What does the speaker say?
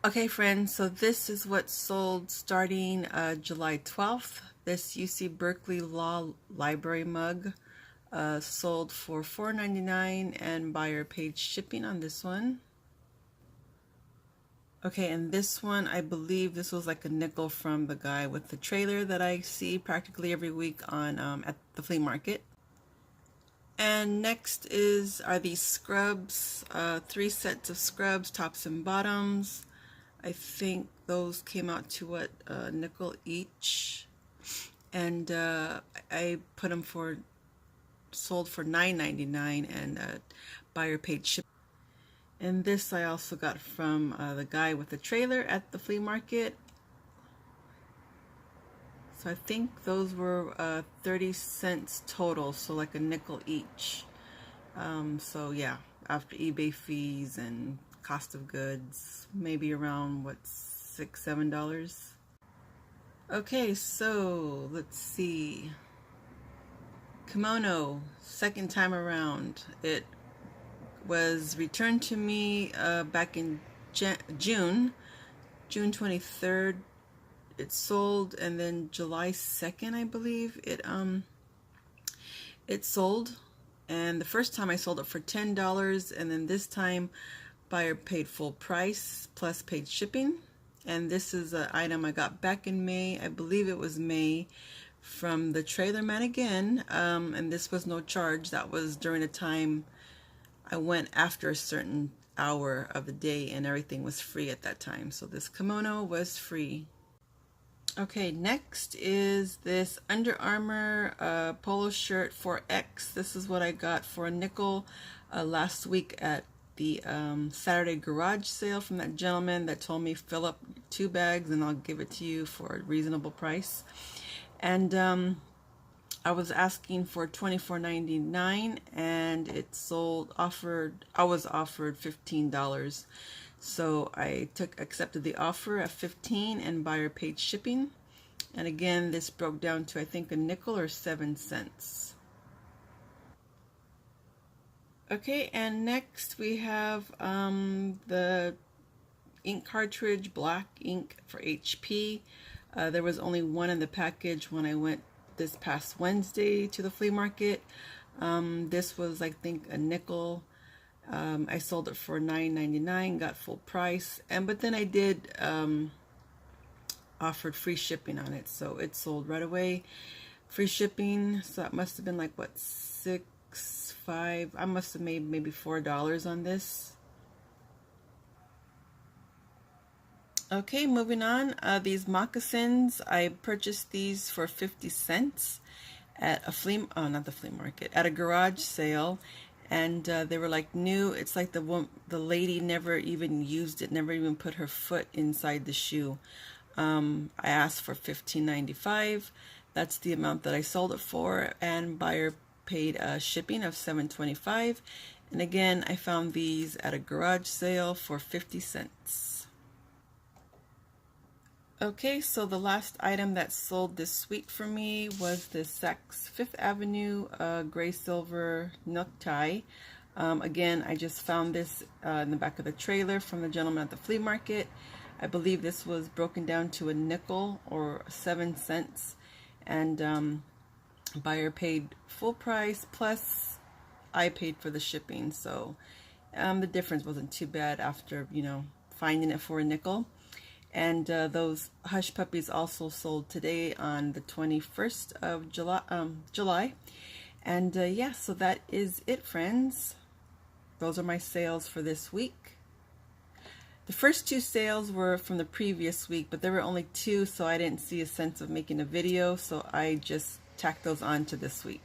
Okay friends, so this is what sold starting July 12th. This UC Berkeley Law Library mug sold for $4.99 and buyer paid shipping on this one. Okay, and this one, I believe this was like a nickel from the guy with the trailer that I see practically every week on at the flea market. And next are these scrubs, 3 sets of scrubs, tops and bottoms. I think those came out to what, a nickel each, and I put them sold for $9.99 and buyer paid shipping. And this I also got from the guy with the trailer at the flea market. So I think those were 30 cents total, so like a nickel each. So yeah, after eBay fees and cost of goods, maybe around what, $6–7. Okay, so let's see. Kimono, second time around. It was returned to me back in June 23rd. It sold, and then July 2nd, I believe, it sold. And the first time I sold it for $10, and then this time buyer paid full price plus paid shipping. And this is an item I got back in May, I believe it was May, from the trailer man again. And this was no charge. That was during a time I went after a certain hour of the day, and everything was free at that time. So this kimono was free. Okay, next is this Under Armour polo shirt 4X. This is what I got for a nickel last week at the Saturday garage sale from that gentleman that told me fill up 2 bags and I'll give it to you for a reasonable price. And I was asking for $24.99 and it I was offered $15. So I accepted the offer at $15 and buyer paid shipping. And again, this broke down to I think a nickel or 7 cents. Okay, and next we have the ink cartridge, black ink for HP. There was only one in the package when I went this past Wednesday to the flea market. This was I think a nickel. I sold it for $9.99, got full price, but then I did offered free shipping on it, so it sold right away. Free shipping, so that must have been like what, $6–5. I must have made maybe $4 on this. Okay, moving on. These moccasins, I purchased these for 50 cents at a not the flea market, at a garage sale. And they were like new. It's like the lady never even used it, never even put her foot inside the shoe. I asked for $15.95. That's the amount that I sold it for, and buyer paid shipping of $7.25. And again, I found these at a garage sale for 50 cents. Okay, so the last item that sold this week for me was this Saks Fifth Avenue gray silver necktie. Again, I just found this in the back of the trailer from the gentleman at the flea market. I believe this was broken down to a nickel or 7 cents, and buyer paid full price plus I paid for the shipping. So the difference wasn't too bad after, finding it for a nickel. And those hush puppies also sold today on the 21st of July. And yeah, so that is it, friends. Those are my sales for this week. The first 2 sales were from the previous week, but there were only 2, so I didn't see a sense of making a video, so I just tacked those on to this week.